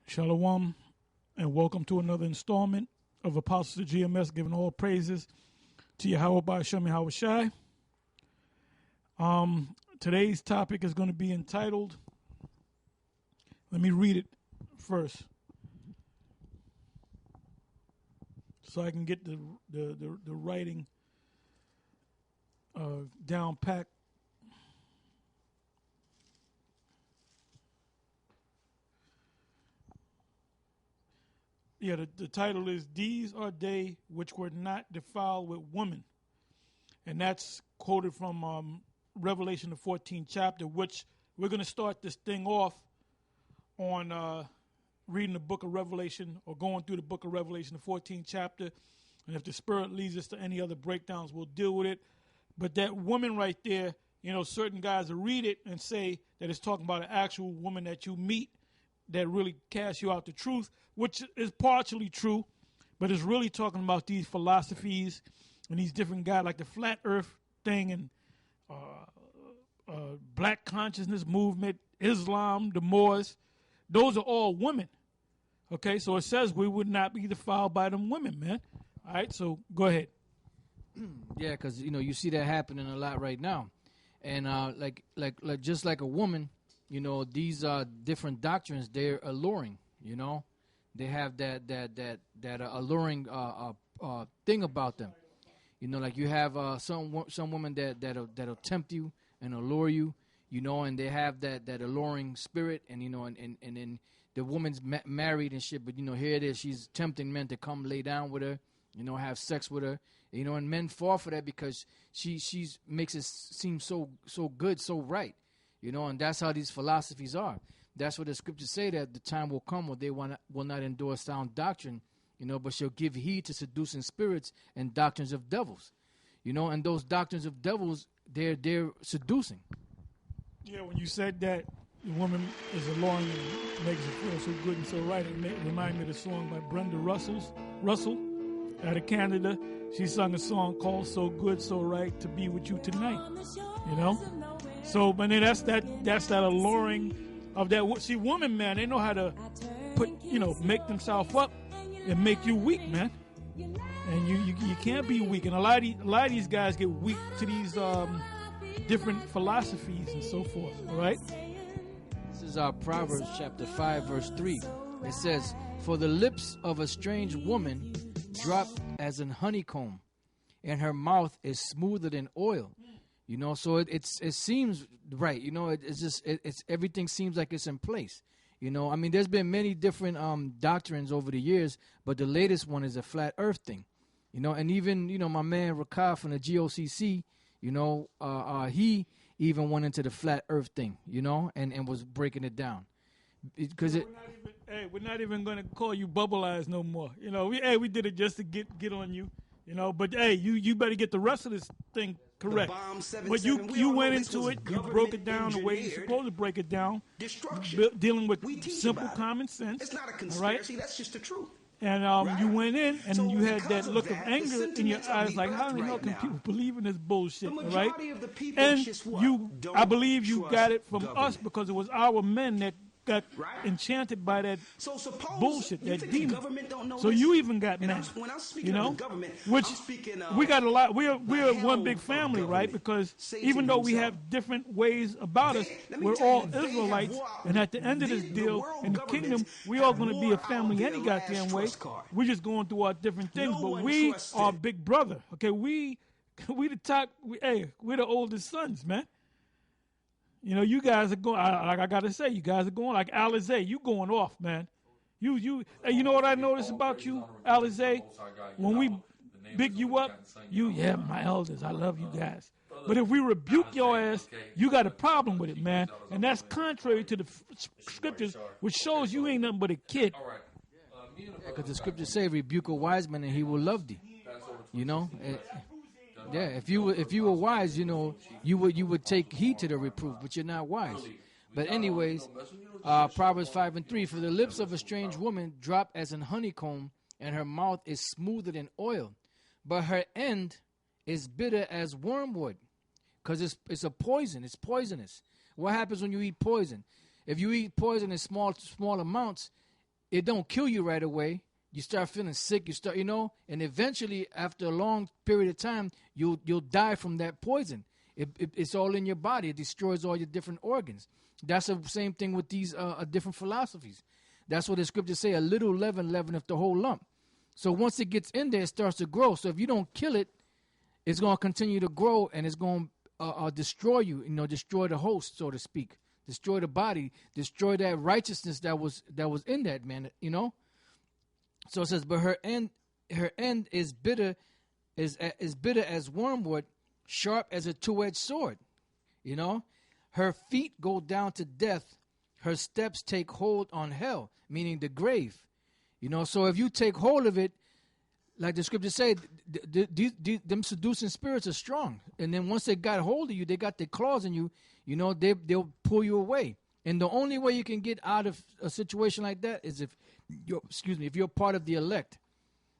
Shalom, and welcome to another installment of Apostles of GMS, giving all praises to Yahweh by Hashem Yahweh Shai. Today's topic is going to be entitled, let me read it first, so I can get the writing down packed. Yeah, the title is "These Are They Which Were Not Defiled with Women," and that's quoted from Revelation, the 14th chapter, which we're going to start this thing off on reading the book of Revelation, or going through the book of Revelation, the 14th chapter, and if the Spirit leads us to any other breakdowns, we'll deal with it. But that woman right there, you know, certain guys will read it and say that it's talking about an actual woman that you meet that really casts you out the truth, which is partially true, but it's really talking about these philosophies and these different guys, like the flat earth thing and black consciousness movement, Islam, the Moors. Those are all women. Okay, so it says we would not be defiled by them women, man. All right, so go ahead. Yeah, because, you know, you see that happening a lot right now. And like just like a woman, you know, these different doctrines, they're alluring, you know. They have that alluring thing about them. You know, like you have some women that'll tempt you and allure you, you know, and they have that alluring spirit, and, you know, and then the woman's married and shit, but, you know, here it is, she's tempting men to come lay down with her, you know, have sex with her, you know, and men fall for that because she's makes it seem so good, so right. You know, and that's how these philosophies are. That's what the scriptures say, that the time will come where they will not endure sound doctrine, you know, but shall give heed to seducing spirits and doctrines of devils. You know, and those doctrines of devils, they're seducing. Yeah, when you said that the woman is alluring and makes it feel so good and so right, it reminded me of the song by Brenda Russell out of Canada. She sung a song called "So Good, So Right to Be With You Tonight." You know? So, but then that's that alluring of that. See, women, man, they know how to make themselves up and make you weak, man. And you can't be weak. And a lot of these guys get weak to these different philosophies and so forth. All right. This is our Proverbs chapter 5, verse 3. It says, "For the lips of a strange woman drop as an honeycomb, and her mouth is smoother than oil." You know, so it seems right. You know, it's everything seems like it's in place. You know, I mean, there's been many different doctrines over the years, but the latest one is a flat earth thing. You know, and even, you know, my man Rakah from the GOCC, you know, he even went into the flat earth thing, you know, and was breaking it down. Because we're not even going to call you Bubble Eyes no more. You know, we did it just to get on you. You know, but hey, you better get the rest of this thing correct. But you went into it, you broke it down the way you're supposed to break it down, dealing with simple common sense. It's not a conspiracy, that's just the truth. And you went in and you had that look of anger in your eyes, like, how the hell can people believe in this bullshit, right? And I believe you got it from us because it was our men that got enchanted by that bullshit, that demon. So you even got mad, you know, which we got a lot. We're one big family, right? Because even though we have different ways about us, we're all Israelites, and at the end of this deal in the kingdom, we all going to be a family any goddamn way. We're just going through our different things, but we are big brother. Okay, we the top. We're the oldest sons, man. You know, you guys are going, like I got to say, you guys are going, like Alizé, you going off, man. You know what I noticed about you, Alizé? When we big you up, my elders, I love you guys. But if we rebuke your ass, you got a problem with it, man. And that's contrary to the scriptures, which shows you ain't nothing but a kid. Because the scriptures say, rebuke a wise man and he will love thee. You know? Yeah, if you were wise, you know, you would take heed to the reproof, but you're not wise. But anyways, Proverbs 5 and 3, "For the lips of a strange woman drop as an honeycomb, and her mouth is smoother than oil, but her end is bitter as wormwood." Because it's a poison. It's poisonous. What happens when you eat poison? If you eat poison in small amounts, it don't kill you right away. You start feeling sick. You start, and eventually, after a long period of time, you'll die from that poison. It's all in your body. It destroys all your different organs. That's the same thing with these different philosophies. That's what the scriptures say: a little leaven leaveneth the whole lump. So once it gets in there, it starts to grow. So if you don't kill it, it's going to continue to grow, and it's going to destroy you. Destroy the host, so to speak. Destroy the body. Destroy that righteousness that was in that man. So it says, but her end is bitter, is bitter as wormwood, sharp as a two-edged sword. Her feet go down to death. Her steps take hold on hell, meaning the grave. So if you take hold of it, like the scriptures say, them seducing spirits are strong. And then once they got hold of you, they got their claws in you, they'll pull you away. And the only way you can get out of a situation like that is if you're part of the elect.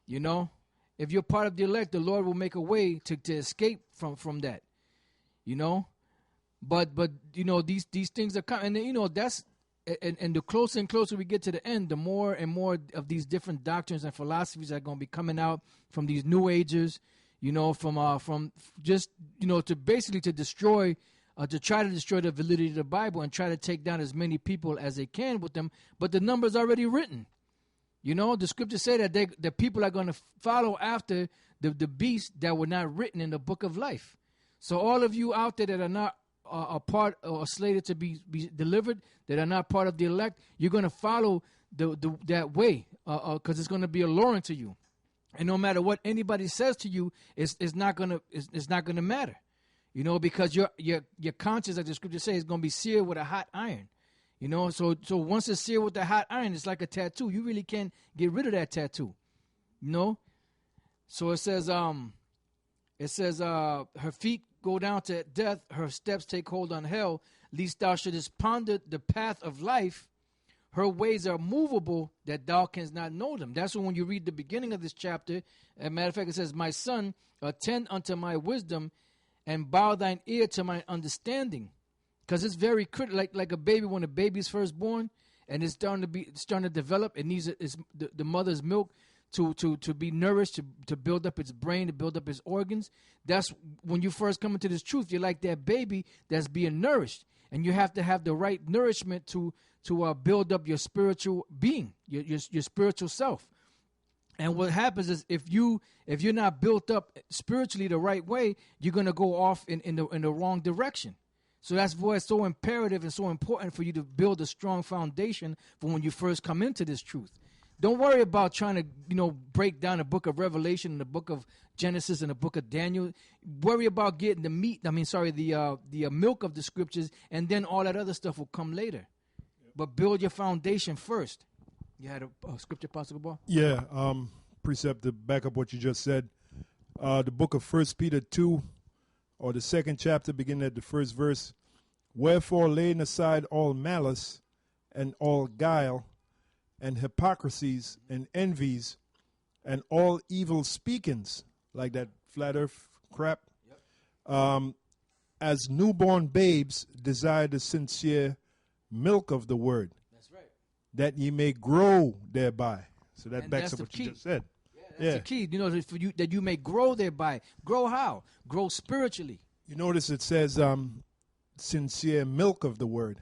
If you're part of the elect, the Lord will make a way to escape from that. But these things are coming, and that's and the closer and closer we get to the end, the more and more of these different doctrines and philosophies are going to be coming out from these New Agers, from just to basically to destroy. To try to destroy the validity of the Bible and try to take down as many people as they can with them, but the number's already written. The scriptures say that the people are going to follow after the beast that were not written in the book of life. So all of you out there that are not a part or slated to be delivered, that are not part of the elect, you're going to follow that way because it's going to be alluring to you, and no matter what anybody says to you, it's not going to matter. Because your conscience, like the scripture says, is going to be seared with a hot iron. So once it's seared with the hot iron, it's like a tattoo. You really can't get rid of that tattoo. So it says, her feet go down to death, her steps take hold on hell, lest thou shouldest ponder the path of life. Her ways are movable, that thou canst not know them. That's when you read the beginning of this chapter, as a matter of fact, it says, my son, attend unto my wisdom, and bow thine ear to my understanding. Because it's very critical, like a baby, when a baby is first born and it's starting to develop, it needs the mother's milk to be nourished, to build up its brain, to build up its organs. That's when you first come into this truth. You're like that baby that's being nourished, and you have to have the right nourishment to build up your spiritual being, your spiritual self. And what happens is if you're not built up spiritually the right way, you're gonna go off in the wrong direction. So that's why it's so imperative and so important for you to build a strong foundation for when you first come into this truth. Don't worry about trying to break down the book of Revelation and the book of Genesis and the book of Daniel. Worry about getting the milk of the scriptures, and then all that other stuff will come later. But build your foundation first. You had a scripture, Pastor Gabar? Yeah, precept to back up what you just said. The book of 1 Peter 2, or the second chapter, beginning at the first verse. Wherefore, laying aside all malice and all guile and hypocrisies and envies and all evil speakings, like that flat earth crap, as newborn babes desire the sincere milk of the word, that ye may grow thereby. So that backs up what you just said. Yeah, that's the key. For you, that you may grow thereby. Grow how? Grow spiritually. You notice it says sincere milk of the word,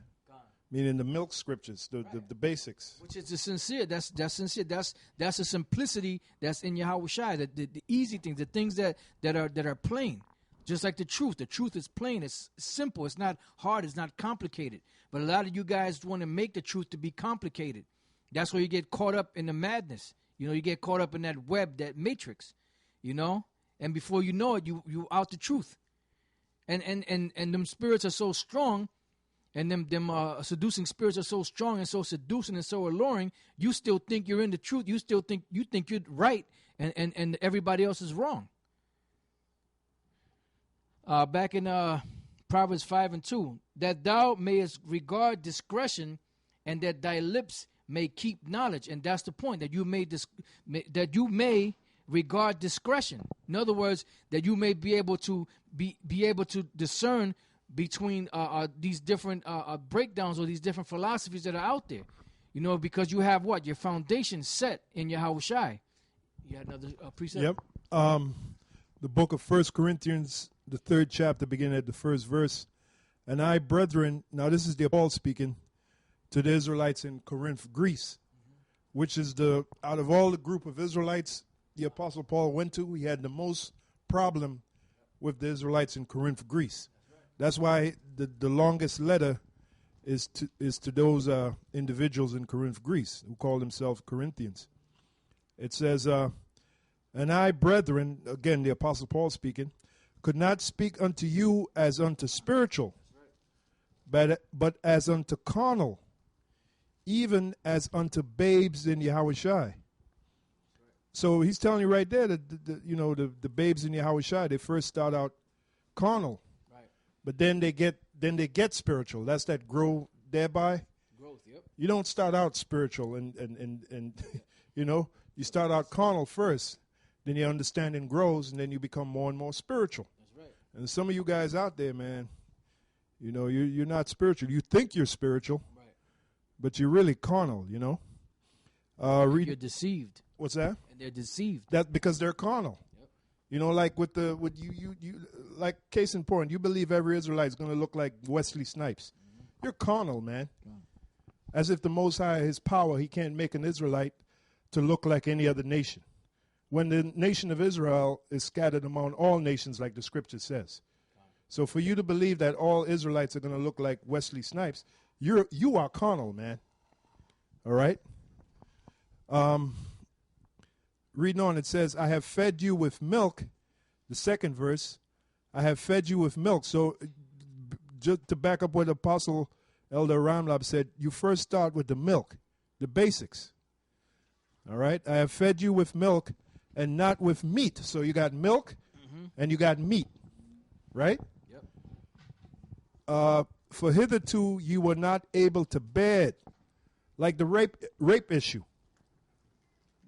meaning the milk scriptures, the basics. Which is the sincere. That's sincere. That's the simplicity that's in Yahweh Shai. The easy things, the things that are plain. Just like the truth. The truth is plain. It's simple. It's not hard. It's not complicated. But a lot of you guys want to make the truth to be complicated. That's where you get caught up in the madness. You get caught up in that web, that matrix, and before you know it, you out the truth. And them spirits are so strong, and them seducing spirits are so strong and so seducing and so alluring, you still think you're in the truth. You still think you're right, and everybody else is wrong. Back in Proverbs 5:2, that thou mayest regard discretion, and that thy lips may keep knowledge. And that's the point, that you may regard discretion. In other words, that you may be able to be able to discern between these different breakdowns or these different philosophies that are out there. You know, because you have what? Your foundation set in Yahushai. You had another precept? Yep. The book of 1 Corinthians, the 3rd chapter, beginning at the 1st verse. And I, brethren, now this is the Paul speaking to the Israelites in Corinth, Greece, which is out of all the group of Israelites the Apostle Paul went to, he had the most problem with the Israelites in Corinth, Greece. That's why the longest letter is to those individuals in Corinth, Greece, who call themselves Corinthians. It says, and I, brethren, again, the Apostle Paul speaking, could not speak unto you as unto spiritual, but as unto carnal, even as unto babes in Yahushai. So he's telling you right there that the babes in Yahushua, they first start out carnal, right, but then they get spiritual. That's that grow thereby. Growth, yep. You don't start out spiritual and you start out carnal first, then your understanding grows, and then you become more and more spiritual. That's right. And some of you guys out there, man, you're not spiritual. You think you're spiritual, right, but you're really carnal. You're deceived. What's that? And they're deceived. That's because they're carnal. Yep. Like with you like case in point, you believe every Israelite is going to look like Wesley Snipes. Mm-hmm. You're carnal, man. As if the Most High, His power, He can't make an Israelite to look like any other nation. When the nation of Israel is scattered among all nations, like the Scripture says. So for you to believe that all Israelites are going to look like Wesley Snipes, you are carnal, man. All right. Reading on, it says, I have fed you with milk, the 2nd verse, I have fed you with milk. So just to back up what Apostle Elder Ramlab said, you first start with the milk, the basics. All right? I have fed you with milk and not with meat. So you got milk and you got meat, right? Yep. For hitherto you were not able to bear it, like the rape issue.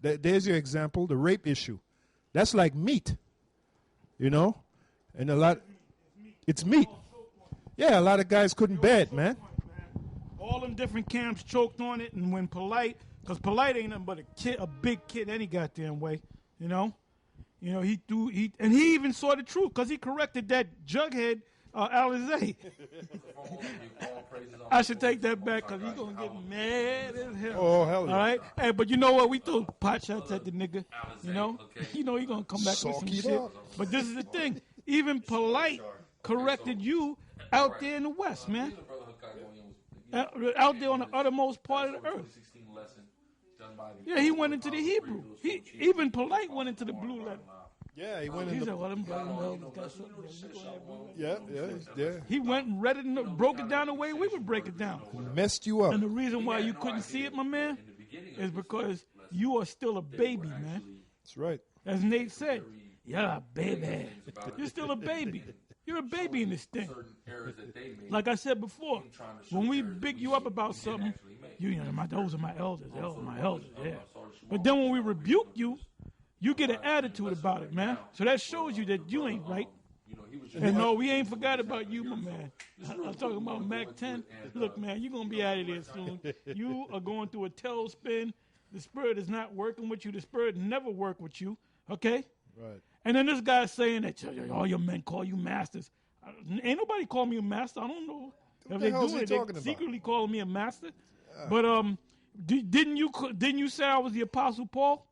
There's your example, the rape issue. That's like meat, and it's meat. Yeah, a lot of guys couldn't bear it, man. All them different camps choked on it, and when because Polite ain't nothing but a big kid any goddamn way, he even saw the truth, because he corrected that jughead, Alizé. I should take that back, because he's going to get mad as hell. Oh, hell yeah. All right? Hey, but you know what? We throw pot shots at the nigga. He's going to come back with some shit. But this is the thing. Even Polite corrected you out there in the West, man. Out there on the uttermost part of the earth. Yeah, he went into the Hebrew. Even Polite went into the blue letter. Yeah, he went He in said, yeah. He went and read it and broke it down the way we would break it down. Messed you up. And the reason why you couldn't see it, my man, is because you are still a baby, man. That's right. As Nate said, you're a baby. You're still a baby. You're a baby in this thing. Like I said before, when we big you up about something, those are my elders. Those are my elders, yeah. But then when we rebuke you, you get an attitude about it, man. So that shows you that you ain't right. And no, we ain't forgot about you, my man. I'm talking about Mac 10. Look, man, you're going to be out of there soon. You are going through a tailspin. The Spirit is not working with you. The Spirit never worked with you, okay? Right. And then this guy's saying that all your men call you masters. Ain't nobody call me a master. I don't know if they do it. They secretly calling me a master. But didn't you say I was the Apostle Paul?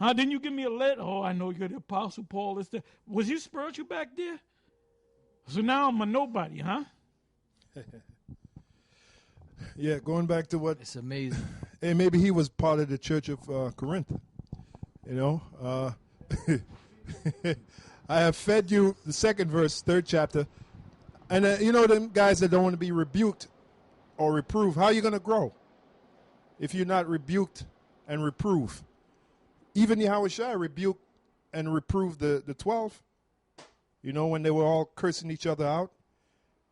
Huh? Didn't you give me a letter? Oh, I know you're the Apostle Paul. Was you spiritual back there? So now I'm a nobody, huh? Yeah, going back to what... It's amazing. And maybe he was part of the Church of Corinth. I have fed you, the 2nd verse, 3rd chapter. And, them guys that don't want to be rebuked or reproved, how are you going to grow if you're not rebuked and reproved? Even Yahushua rebuked and reproved the 12, when they were all cursing each other out.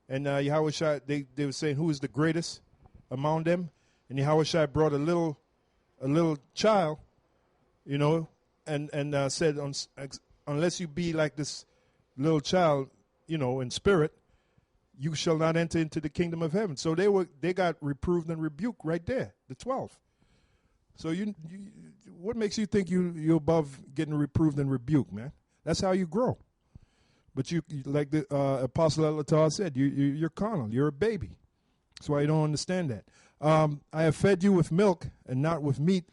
And Yahushua, they were saying, who is the greatest among them? And Yahushua brought a little child, and said, unless you be like this little child, in spirit, you shall not enter into the kingdom of heaven. So they got reproved and rebuked right there, the 12. So you what makes you think you're above getting reproved and rebuked, man? That's how you grow. But you like the Apostle Elatar said, you're carnal. You're a baby. That's why you don't understand that. I have fed you with milk and not with meat,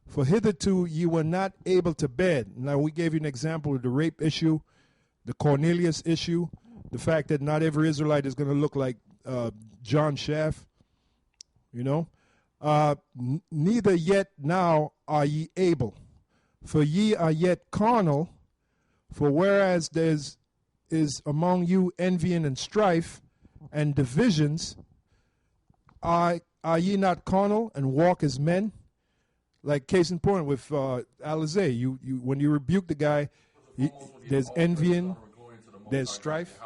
for hitherto you were not able to bear. Now, we gave you an example of the rape issue, the Cornelius issue, the fact that not every Israelite is going to look like John Schaff, you know. Neither yet now are ye able, for ye are yet carnal, for whereas is among you envying and strife and divisions, are ye not carnal and walk as men? Like case in point with Alizé, you when you rebuke the guy, there's envying, there's strife,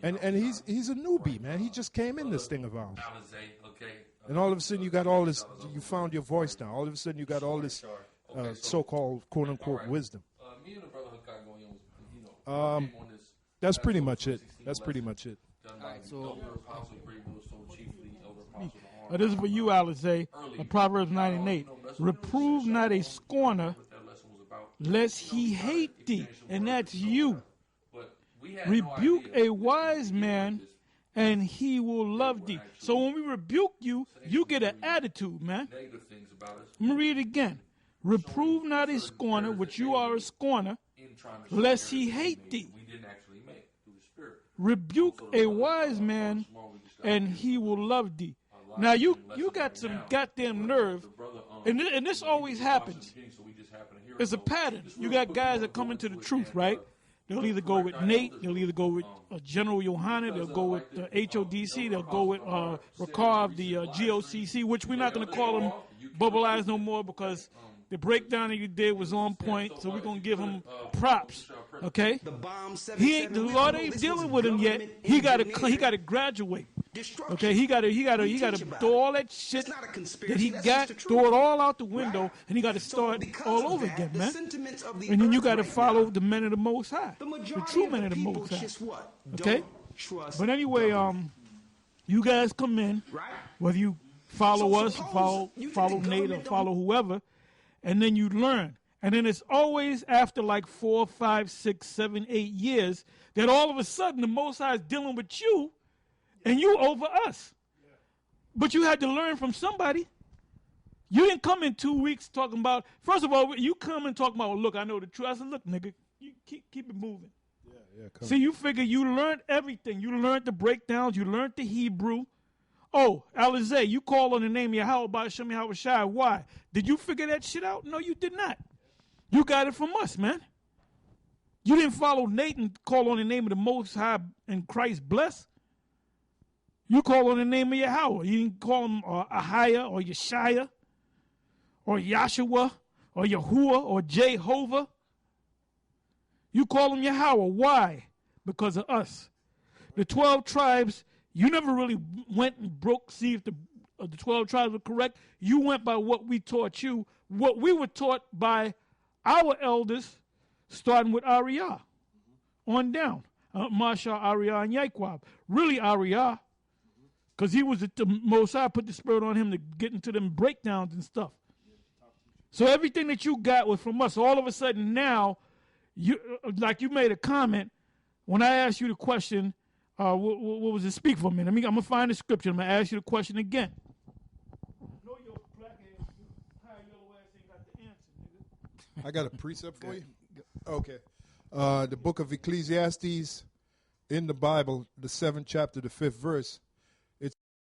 and he's a newbie, man. He just came in this thing of ours, and all of a sudden you got all this. You found your voice now. All of a sudden you got all this so-called quote unquote wisdom. That's pretty much it. That's pretty much it. So, this is for you, Alizé, Proverbs 9:8. Reprove not a scorner, lest he hate thee. And that's you. Rebuke a wise man, and he will love thee. So when we rebuke you, you get an attitude, man. Let me read it again. Reprove not a scorner, which you are a scorner, lest he hate thee. Rebuke a wise man, and he will love thee. Now, you got some goddamn nerve, and this always happens. It's a pattern. You got guys that come into the truth, right? They'll either go with Nate, they'll either go with General Yohana, they'll go with the HODC, they'll go with Ricard, the GOCC, which we're not going to call him Bubble Eyes no more because the breakdown that you did was on point, so we're going to give him props, okay? The Lord ain't dealing with him yet. He got to graduate. Okay, he got to throw all that shit that he got, throw it all out the window, and he got to start all over again, man. And then you got to follow the men of the Most High, the true men of the Most High. Okay, but anyway, you guys come in, whether you follow us, follow Nate, or follow whoever, and then you learn. And then it's always after like 4, 5, 6, 7, 8 years that all of a sudden the Most High is dealing with you. And you over us. But you had to learn from somebody. You didn't come in 2 weeks talking about, first of all, you come and talk about, well, look, I know the truth. I said, look, nigga, you keep it moving. See, you figure you learned everything. You learned the breakdowns. You learned the Hebrew. Oh, Alizé, you call on the name of Yahweh by Hashem Yahweh Shai. Why? Did you figure that shit out? No, you did not. You got it from us, man. You didn't follow Nate and call on the name of the Most High and Christ bless. You call on the name of Yahweh. You didn't call him Ahiah or Yeshaya or Yahshua or Yahuwah or Jehovah. You call him Yahweh. Why? Because of us. The 12 tribes, you never really went and see if the 12 tribes were correct. You went by what we taught you, what we were taught by our elders, starting with Ariyah on down. Mashal, Ariyah, and Yaquab. Really Ariyah. Because he was the Most High put the spirit on him to get into them breakdowns and stuff. So everything that you got was from us. All of a sudden now, you made a comment when I asked you the question, what was it? Speak for a minute. I'm going to find the scripture. I'm going to ask you the question again. Know your black ass, high yellow ass ain't got the answer, nigga. I got a precept for you. Okay. The book of Ecclesiastes in the Bible, the 7th chapter, the 5th verse.